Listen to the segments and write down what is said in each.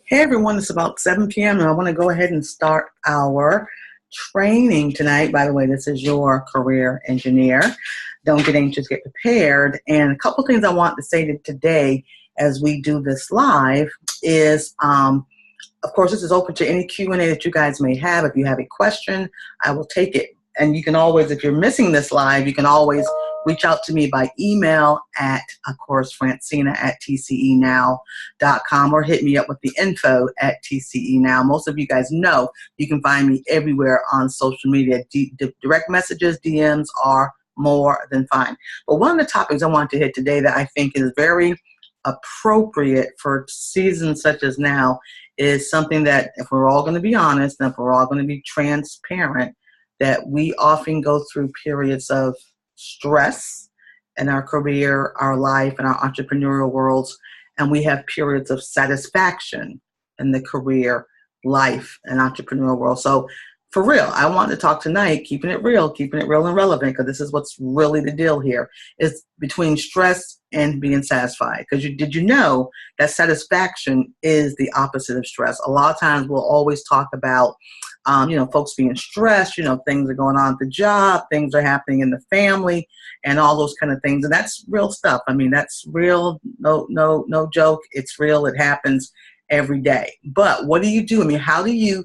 Hey everyone, it's about 7 p.m. and I want to go ahead and start our training tonight. By the way, this is your career engineer. Don't get anxious, get prepared. And a couple things I want to say today as we do this live is, of course, this is open to any Q&A that you guys may have. If you have a question, I will take it. And you can always, if you're missing this live, you can always reach out to me by email at, of course, francina@tcenow.com or hit me up with the info at tcenow. Most of you guys know you can find me everywhere on social media. Direct messages, DMs are more than fine. But one of the topics I want to hit today that I think is very appropriate for seasons such as now is something that, if we're all going to be honest and if we're all going to be transparent, that we often go through periods of stress in our career, our life, and our entrepreneurial worlds, and we have periods of satisfaction in the career, life, and entrepreneurial world. So for real, I want to talk tonight, keeping it real and relevant, because this is what's really the deal here, is between stress and being satisfied. Because did you know that satisfaction is the opposite of stress? A lot of times we'll always talk about, folks being stressed, things are going on at the job, things are happening in the family, and all those kind of things. And that's real stuff. I mean, that's real, no joke. It's real. It happens every day. But what do you do? I mean, how do you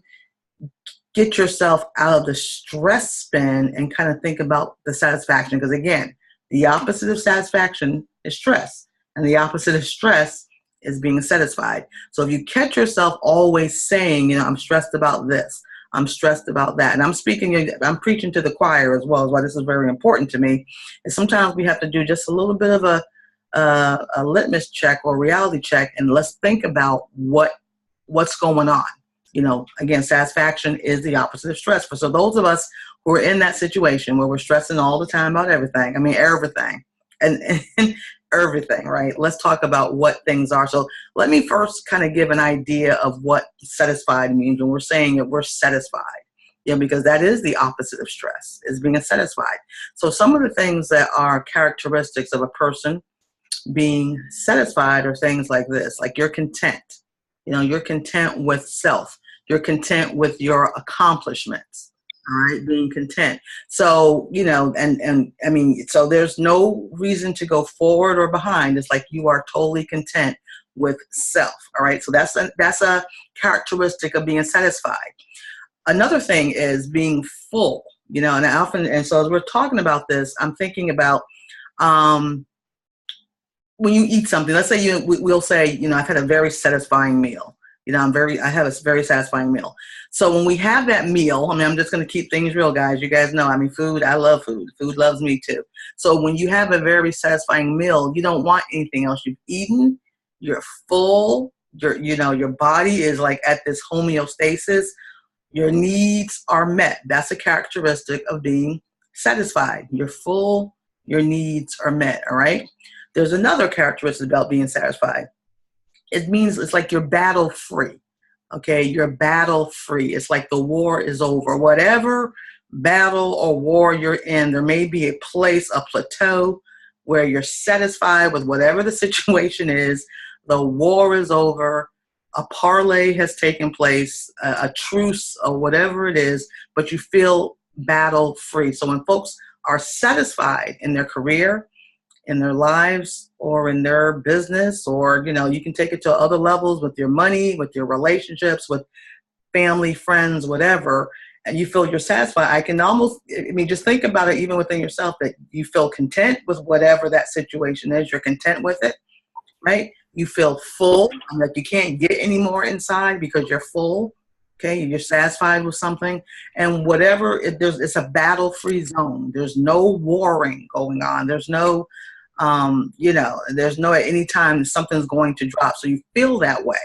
get yourself out of the stress spin and kind of think about the satisfaction? Because again, the opposite of satisfaction is stress, and the opposite of stress is being satisfied. So if you catch yourself always saying, I'm stressed about this, I'm stressed about that, and I'm preaching to the choir as well, is why this is very important to me, is sometimes we have to do just a little bit of a litmus check or reality check, and let's think about what's going on. Again, satisfaction is the opposite of stress. So those of us who are in that situation where we're stressing all the time about everything, everything, and everything, right? Let's talk about what things are. So let me first kind of give an idea of what satisfied means when we're saying that we're satisfied, because that is the opposite of stress, is being satisfied. So some of the things that are characteristics of a person being satisfied are things like this, like you're content. You're content with self. You're content with your accomplishments. All right, being content. So, so there's no reason to go forward or behind. It's like you are totally content with self. All right, so that's a characteristic of being satisfied. Another thing is being full. And so as we're talking about this, I'm thinking about when you eat something. Let's say we'll say, I've had a very satisfying meal. I have a very satisfying meal. So when we have that meal, I'm just going to keep things real, guys. You guys know, food, I love food. Food loves me too. So when you have a very satisfying meal, you don't want anything else. You've eaten, you're full, your body is like at this homeostasis. Your needs are met. That's a characteristic of being satisfied. You're full, your needs are met, all right? There's another characteristic about being satisfied. It means it's like you're battle free. Okay, you're battle free. It's like the war is over. Whatever battle or war you're in, there may be a place, a plateau, where you're satisfied with whatever the situation is. The war is over. A parlay has taken place, a truce, or whatever it is, but you feel battle free. So when folks are satisfied in their career, in their lives, or in their business, or, you can take it to other levels with your money, with your relationships, with family, friends, whatever, and you feel you're satisfied. Just think about it even within yourself, that you feel content with whatever that situation is. You're content with it, right? You feel full, like you can't get any more inside because you're full. Okay, you're satisfied with something, and whatever it's a battle-free zone. There's no warring going on. There's no there's no at any time something's going to drop. So you feel that way.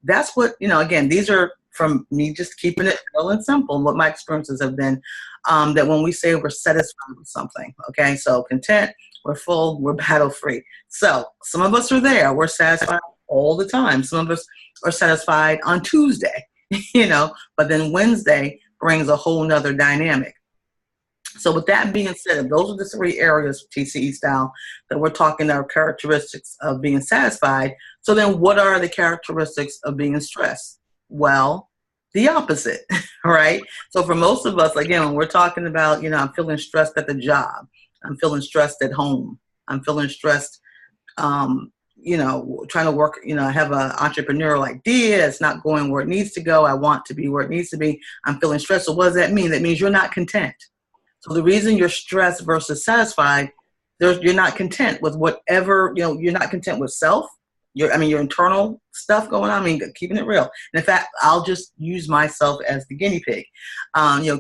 That's what, again, these are from me just keeping it real and simple, what my experiences have been, that when we say we're satisfied with something, okay, so content, we're full, we're battle free. So some of us are there. We're satisfied all the time. Some of us are satisfied on Tuesday, but then Wednesday brings a whole nother dynamic. So with that being said, those are the three areas of TCE style that we're talking are characteristics of being satisfied. So then what are the characteristics of being stressed? Well, the opposite, right? So for most of us, again, when we're talking about, I'm feeling stressed at the job, I'm feeling stressed at home, I'm feeling stressed, trying to work, I have an entrepreneurial idea, it's not going where it needs to go, I want to be where it needs to be, I'm feeling stressed. So what does that mean? That means you're not content. So the reason you're stressed versus satisfied, you're not content with whatever, you're not content with self. Your internal stuff going on. Keeping it real. And in fact, I'll just use myself as the guinea pig.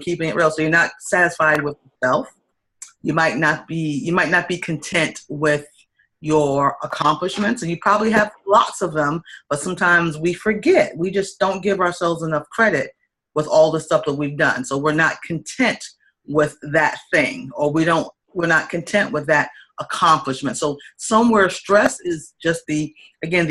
Keeping it real. So you're not satisfied with yourself. You might not be content with your accomplishments, and you probably have lots of them, but sometimes we forget. We just don't give ourselves enough credit with all the stuff that we've done. So we're not content with that thing, or we're not content with that accomplishment. So somewhere stress is just the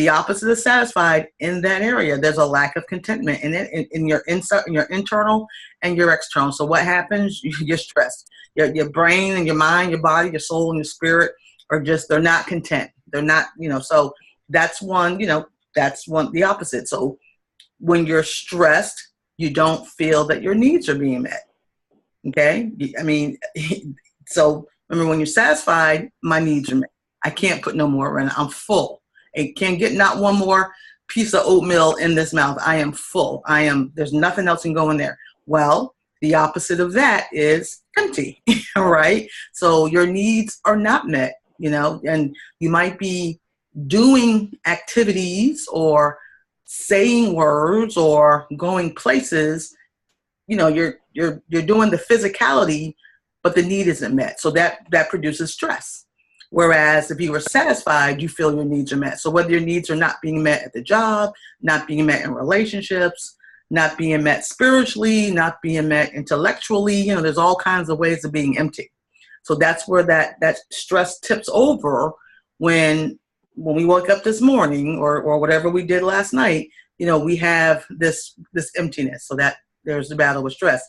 opposite of satisfied in that area. There's a lack of contentment in it, in your internal and your external. So what happens? You're stressed. Your brain and your mind, your body, your soul and your spirit they're not content. They're not, so that's the opposite. So when you're stressed, you don't feel that your needs are being met. Okay. So remember, when you're satisfied, my needs are met. I can't put no more in. I'm full. I can't get not one more piece of oatmeal in this mouth. I am full. There's nothing else can go in there. Well, the opposite of that is empty, right? So your needs are not met, and you might be doing activities or saying words or going places, you're doing the physicality, but the need isn't met. So that produces stress. Whereas if you were satisfied, you feel your needs are met. So whether your needs are not being met at the job, not being met in relationships, not being met spiritually, not being met intellectually, there's all kinds of ways of being empty. So that's where that stress tips over when we woke up this morning or whatever we did last night, we have this emptiness. So that there's the battle with stress.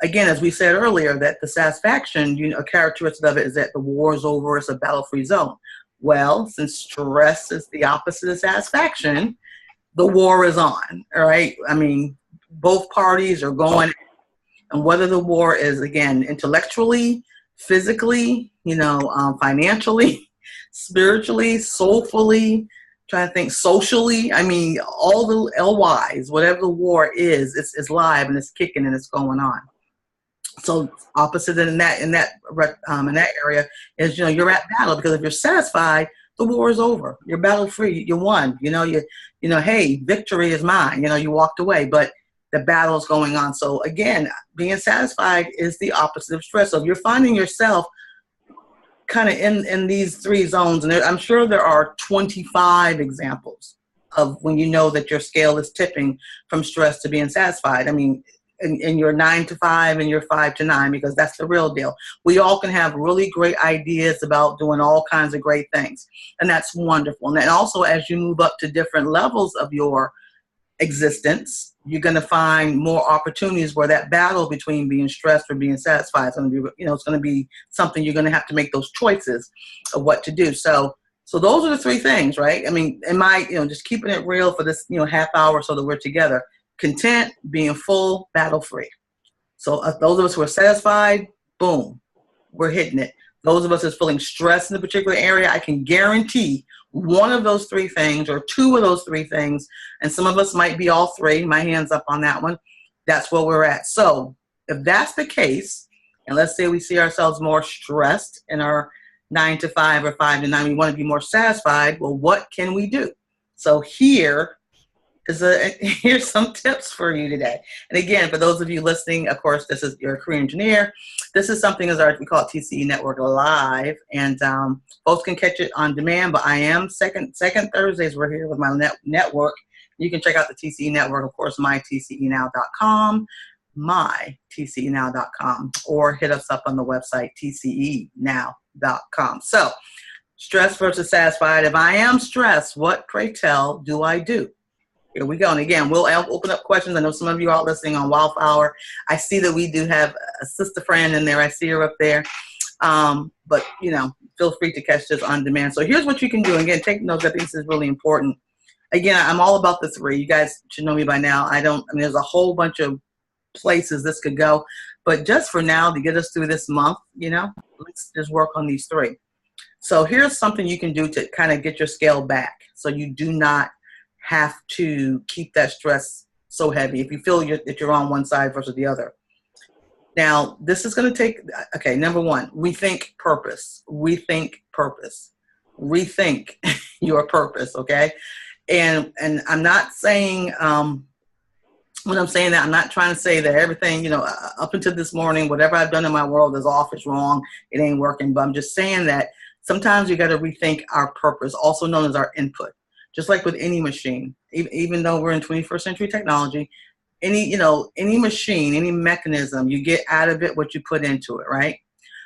Again, as we said earlier, that the satisfaction, a characteristic of it is that the war is over, it's a battle-free zone. Well, since stress is the opposite of satisfaction, the war is on, all right? Both parties are going, and whether the war is, again, intellectually, physically, financially, spiritually, soulfully, trying to think socially, all the LYs, whatever the war is, it's live and it's kicking and it's going on. So opposite in that area is, you're at battle, because if you're satisfied, the war is over. You're battle free. You won. Hey, victory is mine. You walked away, but the battle is going on. So again, being satisfied is the opposite of stress. So if you're finding yourself kind of in these three zones, and I'm sure there are 25 examples of when you know that your scale is tipping from stress to being satisfied. In your 9 to 5 and your 5 to 9, because that's the real deal. We all can have really great ideas about doing all kinds of great things, and that's wonderful. And then also, as you move up to different levels of your existence, you're going to find more opportunities where that battle between being stressed or being satisfied is going to be, it's going to be something you're going to have to make those choices of what to do. So those are the three things, right? Just keeping it real for this, half hour so that we're together. Content, being full, battle free. So those of us who are satisfied, boom, we're hitting it. Those of us that's feeling stressed in a particular area, I can guarantee one of those three things or two of those three things, and some of us might be all three, my hand's up on that one, that's where we're at. So if that's the case, and let's say we see ourselves more stressed in our 9 to 5 or 5 to 9, we want to be more satisfied, well, what can we do? So here's some tips for you today. And again, for those of you listening, of course, you're a career engineer. This is something we call it TCE Network Live, and folks can catch it on demand. But I am second Thursdays. We're here with my network. You can check out the TCE Network, of course, mytcenow.com, or hit us up on the website tcenow.com. So, stress versus satisfied. If I am stressed, what, pray tell, do I do? Here we go. And again, we'll open up questions. I know some of you are listening on Wildflower. I see that we do have a sister friend in there. I see her up there. But, you know, feel free to catch this on demand. So here's what you can do. Again, take notes. I think this is really important. Again, I'm all about the 3. You guys should know me by now. I mean, there's a whole bunch of places this could go. But just for now, to get us through this month, you know, let's just work on these 3. So here's something you can do to kind of get your scale back so you do not have to keep that stress so heavy if you feel that you're on one side versus the other. Now, this is going to take, okay, number 1, rethink purpose. Rethink purpose. Rethink your purpose, okay? And I'm not saying, when I'm saying that, I'm not trying to say that everything, you know, up until this morning, whatever I've done in my world is off, it's wrong, it ain't working. But I'm just saying that sometimes you got to rethink our purpose, also known as our input. Just like with any machine, even though we're in 21st century technology, any machine, any mechanism, you get out of it what you put into it, right?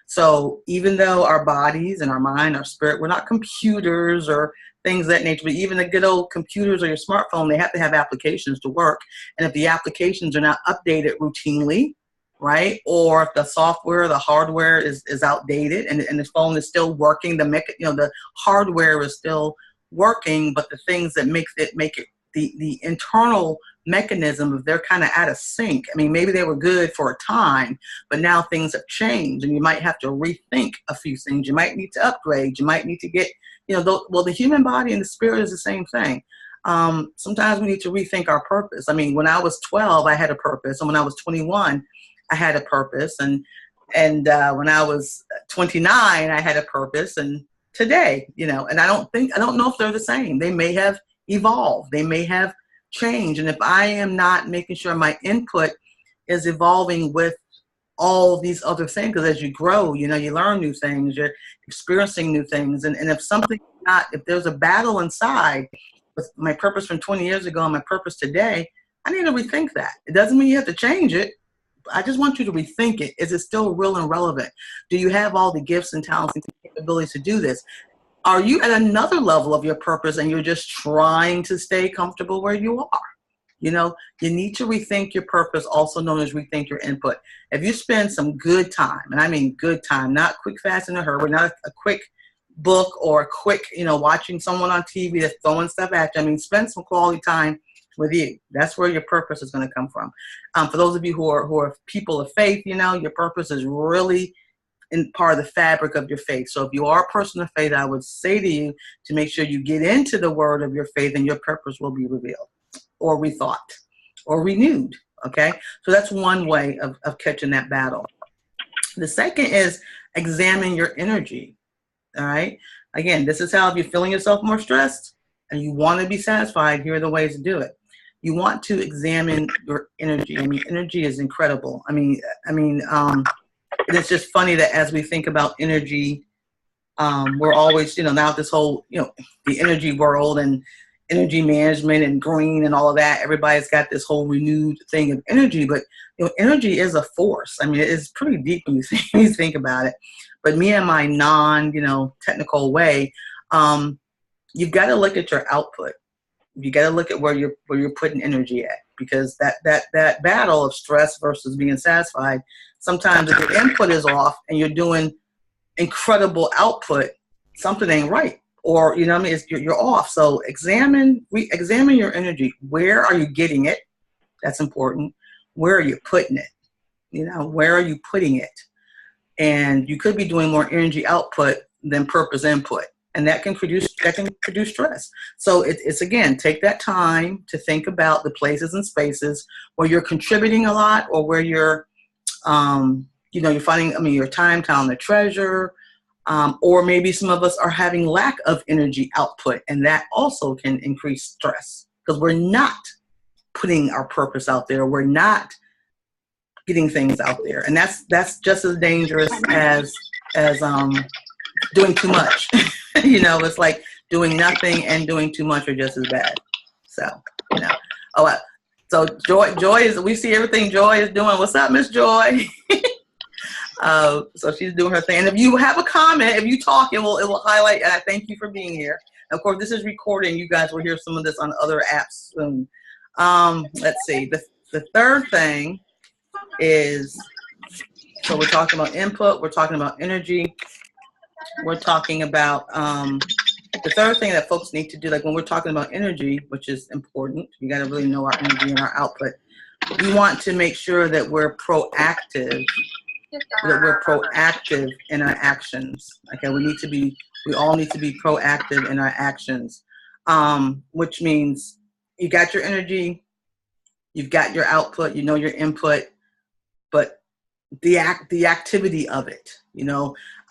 So even though our bodies and our mind, our spirit, we're not computers or things of that nature, but even the good old computers or your smartphone, they have to have applications to work. And if the applications are not updated routinely, right? Or if the software, the hardware is outdated and the phone is still working, the hardware is still working, but the things that make it the internal mechanism, if they're kind of out of sync. I mean, maybe they were good for a time, but now things have changed and you might have to rethink a few things. You might need to upgrade. You might need to get, you know, well, the human body and the spirit is the same thing. Sometimes we need to rethink our purpose. I mean, when I was 12, I had a purpose. And when I was 21, I had a purpose. And when I was 29, I had a purpose. And today, you know, and I don't know if they're the same. They may have evolved. They may have changed. And if I am not making sure my input is evolving with all these other things, because as you grow, you know, you learn new things, you're experiencing new things. And if there's a battle inside with my purpose from 20 years ago and my purpose today, I need to rethink that. It doesn't mean you have to change it. I just want you to rethink it. Is it still real and relevant? Do you have all the gifts and talents and capabilities to do this? Are you at another level of your purpose and you're just trying to stay comfortable where you are? You know, you need to rethink your purpose, also known as rethink your input. If you spend some good time, and I mean good time, not quick, fast, in a hurry, not a quick book or a quick, you know, watching someone on TV that's throwing stuff at you. I mean, spend some quality time with you. That's where your purpose is going to come from. For those of you who are people of faith, you know, your purpose is really in part of the fabric of your faith. So if you are a person of faith, I would say to you to make sure you get into the word of your faith and your purpose will be revealed or rethought or renewed. Okay. So that's one way of catching that battle. The second is examine your energy. All right. Again, this is how, if you're feeling yourself more stressed and you want to be satisfied, here are the ways to do it. You want to examine your energy. I mean, energy is incredible. I mean, it's just funny that as we think about energy, we're always, you know, now this whole, you know, the energy world and energy management and green and all of that, everybody's got this whole renewed thing of energy, but, you know, energy is a force. I mean, it's pretty deep when you think about it. But me and my technical way, you've got to look at your output. You got to look at where you're putting energy at, because that battle of stress versus being satisfied, sometimes if your input is off and you're doing incredible output, something ain't right. Or, you know what I mean, you're off. So examine your energy. Where are you getting it? That's important. Where are you putting it? You know, where are you putting it? And you could be doing more energy output than purpose input. And that can produce stress. So it's again, take that time to think about the places and spaces where you're contributing a lot, or where you're, you're finding, your time, talent, the treasure, or maybe some of us are having lack of energy output, and that also can increase stress because we're not putting our purpose out there. We're not getting things out there, and that's just as dangerous as doing too much. It's like doing nothing and doing too much are just as bad. So, so Joy is, we see everything Joy is doing. What's up, Miss Joy? So she's doing her thing. And if you have a comment, if you talk, it will highlight. And I thank you for being here. Of course, this is recording. You guys will hear some of this on other apps soon. Let's see. The third thing is, so we're talking about input, we're talking about energy, we're talking about the third thing that folks need to do, like when we're talking about energy, which is important, you got to really know our energy and our output. We want to make sure that we're proactive, in our actions. Okay, we all need to be proactive in our actions, which means you got your energy, you've got your output, you know your input, but the activity of it,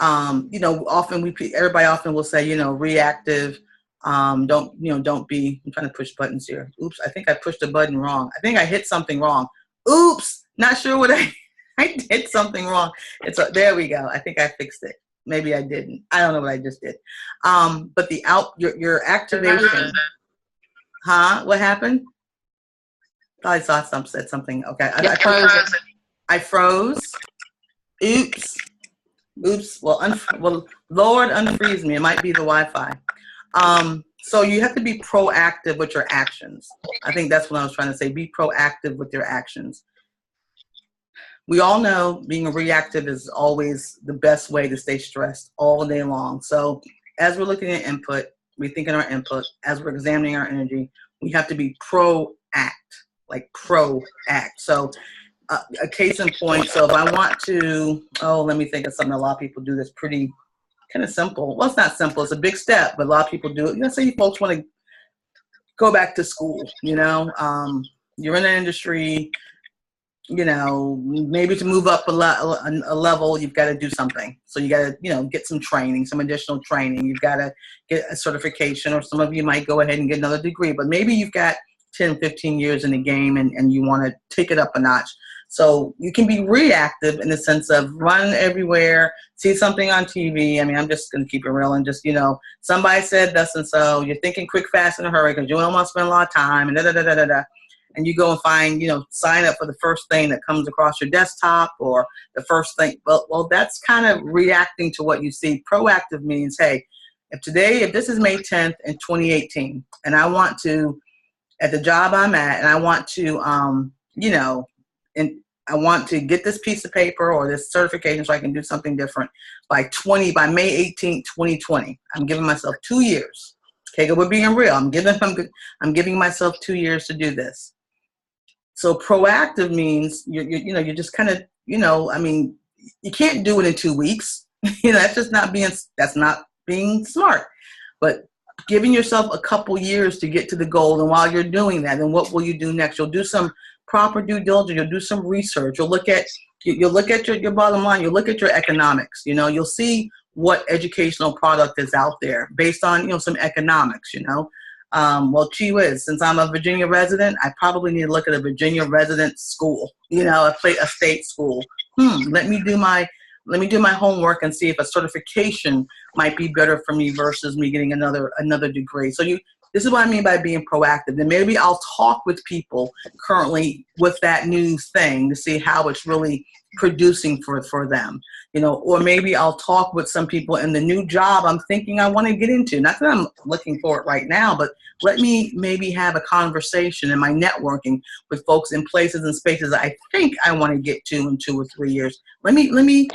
often everybody often will say, reactive, don't be, I'm trying to push buttons here. Oops, I think I pushed a button wrong. I think I hit something wrong. Oops, not sure what I did something wrong. There we go. I think I fixed it. Maybe I didn't. I don't know what I just did. But your activation, what happened? I said something. Okay. I froze. Oops. Well, Lord, unfreeze me. It might be the Wi-Fi. So you have to be proactive with your actions. I think that's what I was trying to say. Be proactive with your actions. We all know being reactive is always the best way to stay stressed all day long. So as we're looking at input, rethinking our input, as we're examining our energy, we have to be proact. So a case in point, so if I want to, let me think of something. A lot of people do this pretty kind of simple. Well, it's not simple. It's a big step, but a lot of people do it. Let's say you folks want to go back to school, you're in an industry, maybe to move up a level, you've got to do something. So you got to, get some training, some additional training. You've got to get a certification, or some of you might go ahead and get another degree, but maybe you've got 10, 15 years in the game and you want to take it up a notch. So you can be reactive in the sense of run everywhere, see something on TV. I mean, I'm just going to keep it real and just, somebody said thus and so. You're thinking quick, fast, in a hurry because you don't want to spend a lot of time and da-da-da-da-da. And you go and find, sign up for the first thing that comes across your desktop or the first thing. Well, that's kind of reacting to what you see. Proactive means, hey, if this is May 10th in 2018, and I want to, at the job I'm at, and I want to, and I want to get this piece of paper or this certification so I can do something different by May 18th, 2020. I'm giving myself 2 years. Okay, we're being real. I'm giving myself 2 years to do this. So proactive means you're just kind of, you can't do it in 2 weeks. That's not being smart. But giving yourself a couple years to get to the goal, and while you're doing that, then what will you do next? You'll do some proper due diligence. You'll do some research. You'll look at your bottom line. You'll look at your economics. You'll see what educational product is out there based on some economics. Well, gee whiz, since I'm a Virginia resident, I probably need to look at a Virginia resident school. A state school. Let me do my homework and see if a certification might be better for me versus me getting another degree. So this is what I mean by being proactive. And maybe I'll talk with people currently with that new thing to see how it's really producing for them, or maybe I'll talk with some people in the new job I'm thinking I want to get into. Not that I'm looking for it right now, but let me maybe have a conversation in my networking with folks in places and spaces I think I want to get to in 2 or 3 years. Let me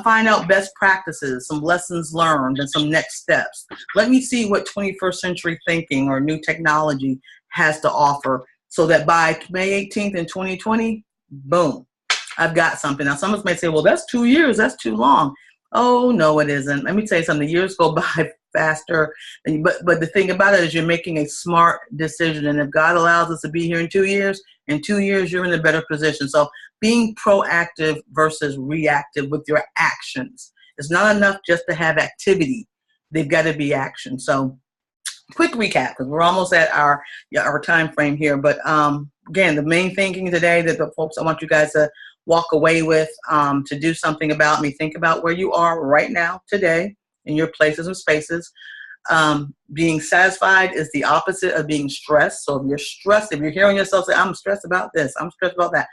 find out best practices, some lessons learned, and some next steps. Let me see what 21st century thinking or new technology has to offer so that by May 18th in 2020, boom, I've got something. Now, some of us may say, well, that's 2 years. That's too long. Oh, no, it isn't. Let me tell you something. The years go by faster. But the thing about it is you're making a smart decision. And if God allows us to be here in 2 years, you're in a better position. So being proactive versus reactive with your actions. It's not enough just to have activity. They've got to be action. So quick recap, because we're almost at our time frame here. But again, the main thinking today that the folks I want you guys to walk away with, to do something about me, think about where you are right now, today, in your places and spaces. Being satisfied is the opposite of being stressed. So if you're stressed, if you're hearing yourself say, I'm stressed about this, I'm stressed about that,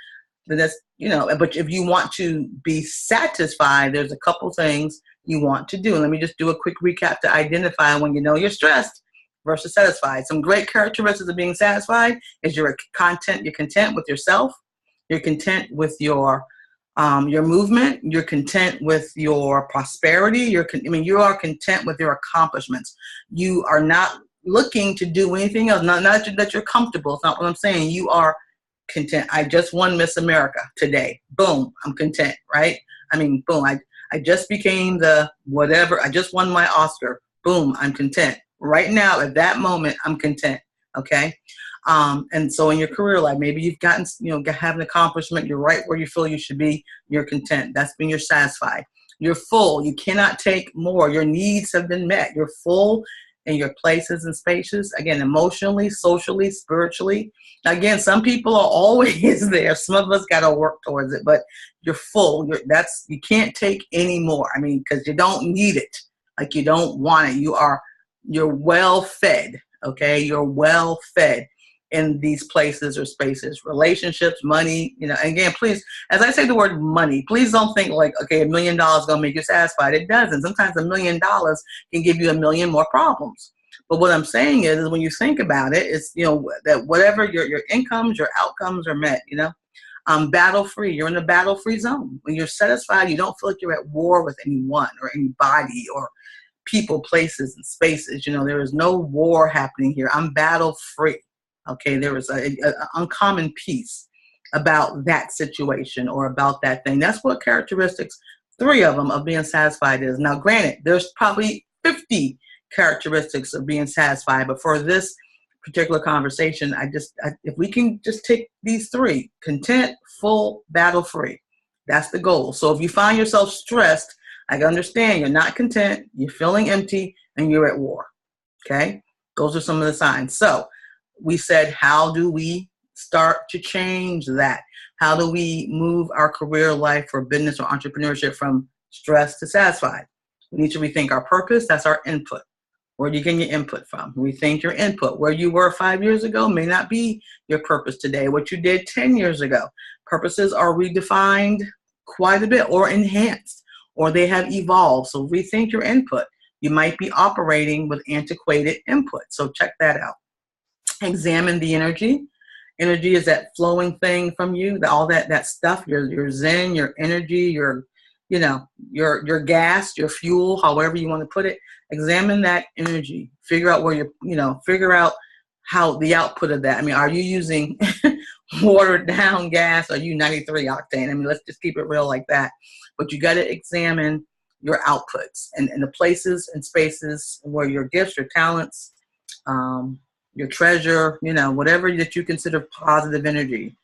then that's, but if you want to be satisfied, there's a couple things you want to do. And let me just do a quick recap to identify when you know you're stressed versus satisfied. Some great characteristics of being satisfied is you're content with yourself, you're content with your movement, you're content with your prosperity, you are content with your accomplishments. You are not looking to do anything else, not that you're comfortable. It's not what I'm saying. You are content. I just won Miss America today. Boom, I'm content, right? I mean, boom, I just became the whatever. I just won my Oscar. Boom, I'm content. Right now, at that moment, I'm content, okay? And so in your career life, maybe you've gotten, have an accomplishment. You're right where you feel you should be. You're content. That's when you're satisfied. You're full. You cannot take more. Your needs have been met. You're full in your places and spaces. Again, emotionally, socially, spiritually. Again, some people are always there. Some of us got to work towards it, but you're full. You can't take any more. I mean, because you don't need it. Like you don't want it. You're well fed. Okay, you're well fed in these places or spaces, relationships, money. Again, please, as I say the word money, please don't think like, okay, $1 million is going to make you satisfied. It doesn't. Sometimes $1 million can give you 1 million more problems. But what I'm saying is when you think about it, it's, that whatever your incomes, your outcomes are met, battle-free. You're in a battle-free zone. When you're satisfied, you don't feel like you're at war with anyone or anybody or people, places, and spaces. There is no war happening here. I'm battle-free. Okay, there is an uncommon peace about that situation or about that thing. That's what characteristics, 3 of them, of being satisfied is. Now, granted, there's probably 50 characteristics of being satisfied, but for this particular conversation, if we can just take these 3, content, full, battle-free, that's the goal. So if you find yourself stressed, I can understand you're not content, you're feeling empty, and you're at war. Okay, those are some of the signs. So we said, how do we start to change that? How do we move our career life or business or entrepreneurship from stress to satisfied? We need to rethink our purpose. That's our input. Where do you get your input from? Rethink your input. Where you were 5 years ago may not be your purpose today. What you did 10 years ago. Purposes are redefined quite a bit or enhanced, or they have evolved. So rethink your input. You might be operating with antiquated input. So check that out. Examine the energy. Energy is that flowing thing from you, all that stuff, your zen, your energy, your gas, your fuel, however you want to put it. Examine that energy. Figure out where figure out how the output of that. I mean, are you using watered down gas? Are you 93 octane? I mean, let's just keep it real like that. But you got to examine your outputs and the places and spaces where your gifts, your talents, your treasure, whatever that you consider positive energy,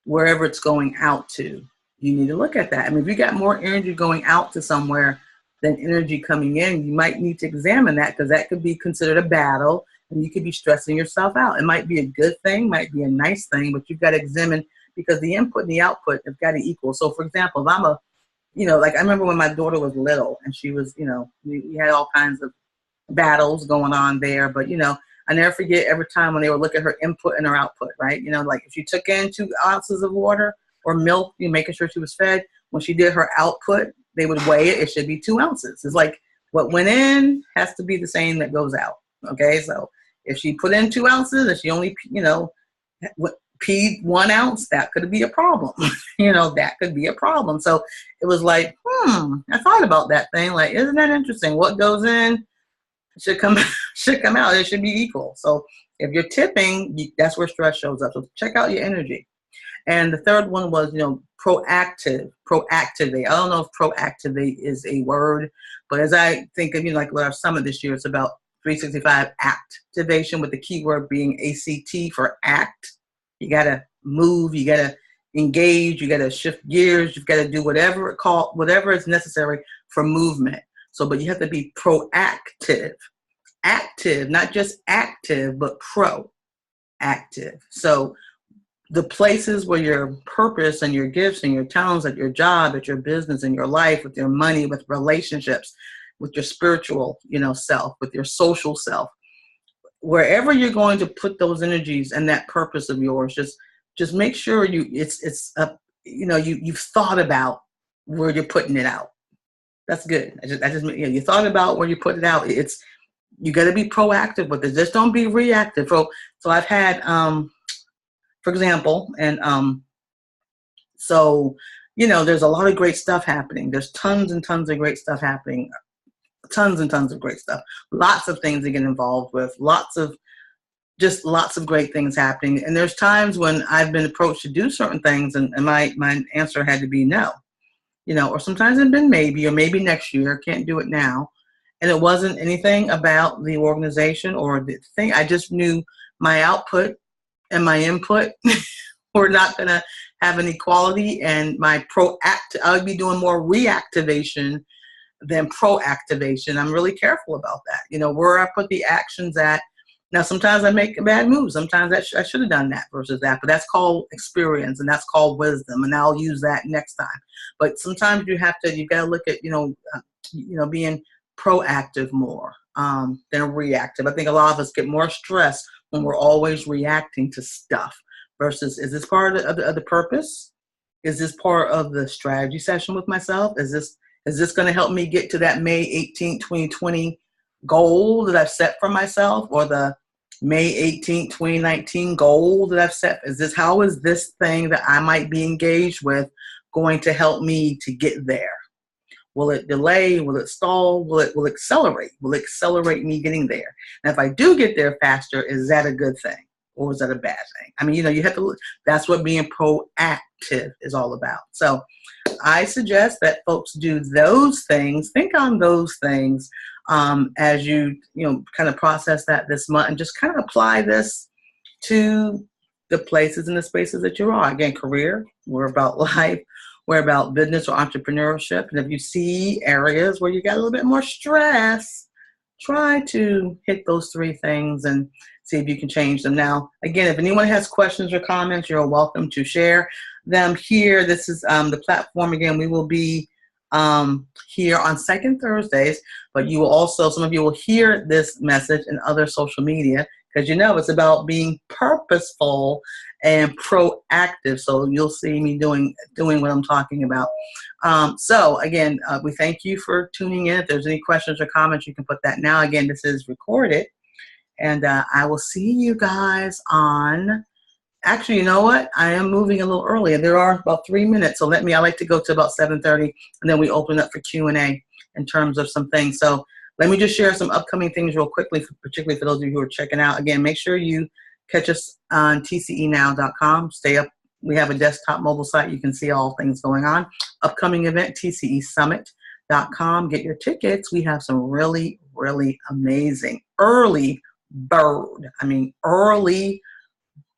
wherever it's going out to, you need to look at that. I mean, if you got more energy going out to somewhere than energy coming in, you might need to examine that, because that could be considered a battle and you could be stressing yourself out. It might be a good thing, might be a nice thing, but you've got to examine, because the input and the output have got to equal. So for example, if I'm like I remember when my daughter was little and she was, we had all kinds of battles going on there, but I never forget every time when they would look at her input and her output, right? Like if you took in 2 ounces of water or milk, making sure she was fed, when she did her output, they would weigh it. It should be 2 ounces. It's like what went in has to be the same that goes out. Okay. So if she put in 2 ounces and she only, peed 1 ounce, that could be a problem. That could be a problem. So it was like, I thought about that thing. Like, isn't that interesting? What goes in should come out. It should be equal. So if you're tipping, that's where stress shows up. So check out your energy. And the third one was, proactivate. I don't know if proactivate is a word, but as I think of, like our summit this year, it's about 365 activation, with the key word being ACT for act. You got to move, you got to engage, you got to shift gears, you've got to do whatever is necessary for movement. So, but you have to be proactive. Active, not just active, but proactive. So the places where your purpose and your gifts and your talents at your job, at your business, in your life, with your money, with relationships, with your spiritual, self, with your social self, wherever you're going to put those energies and that purpose of yours, just make sure you've thought about where you're putting it out. That's good. You thought about where you put it out. you got to be proactive with it. Just don't be reactive. So I've had, for example, and so, there's a lot of great stuff happening. There's tons and tons of great stuff happening. Tons and tons of great stuff. Lots of things to get involved with. Lots of great things happening. And there's times when I've been approached to do certain things, and my answer had to be no. Or sometimes it's been maybe, or maybe next year. Can't do it now. And it wasn't anything about the organization or the thing. I just knew my output and my input were not going to have any quality, and I would be doing more reactivation than proactivation. I'm really careful about that. Where I put the actions at. Now, sometimes I make a bad move. Sometimes I should have done that versus that, but that's called experience and that's called wisdom, and I'll use that next time. But sometimes you got to look at, being proactive more than reactive. I think a lot of us get more stressed when we're always reacting to stuff versus, is this part of the purpose? Is this part of the strategy session with myself? Is this going to help me get to that May 18, 2020 goal that I've set for myself, or the May 18, 2019 goal that I've set? How is this thing that I might be engaged with going to help me to get there? Will it delay? Will it stall? Will it accelerate? Will it accelerate me getting there? And if I do get there faster, is that a good thing or is that a bad thing? I mean, you have to look. That's what being proactive is all about. So I suggest that folks do those things. Think on those things as you kind of process that this month, and just kind of apply this to the places and the spaces that you are. Again, career, we're about life, we're about business or entrepreneurship. And if you see areas where you got a little bit more stress, try to hit those three things and see if you can change them. Now, again, if anyone has questions or comments, you're welcome to share them here. This is the platform. Again, we will be here on second Thursdays, but you will also, some of you will hear this message in other social media, because it's about being purposeful and proactive. So you'll see me doing what I'm talking about. So again, we thank you for tuning in. If there's any questions or comments, you can put that now. Again, this is recorded, and I will see you guys on. Actually, you know what? I am moving a little earlier. There are about 3 minutes, so I like to go to about 7:30, and then we open up for Q&A in terms of some things. So let me just share some upcoming things real quickly, particularly for those of you who are checking out. Again, make sure you catch us on tcenow.com. Stay up. We have a desktop mobile site. You can see all things going on. Upcoming event, tcesummit.com. Get your tickets. We have some really, really amazing early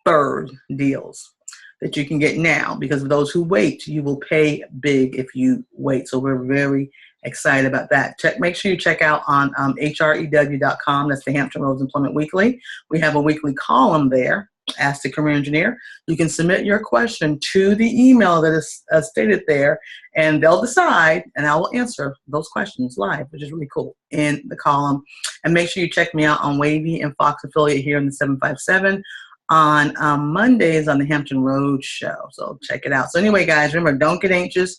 bird deals that you can get now, because of those who wait, you will pay big if you wait. So we're very excited about that. Make sure you check out on hrew.com. That's the Hampton Roads Employment Weekly. We have a weekly column there, Ask the Career Engineer. You can submit your question to the email that is stated there, and they'll decide, and I will answer those questions live, which is really cool, in the column. And make sure you check me out on Wavy and Fox Affiliate here in the 757 on Mondays on the Hampton Roads Show. So check it out. So anyway, guys, remember, don't get anxious.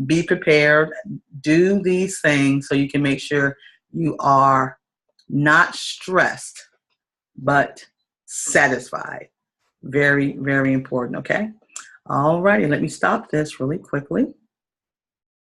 Be prepared. Do these things so you can make sure you are not stressed, but satisfied. Very, very important, okay? All righty, let me stop this really quickly.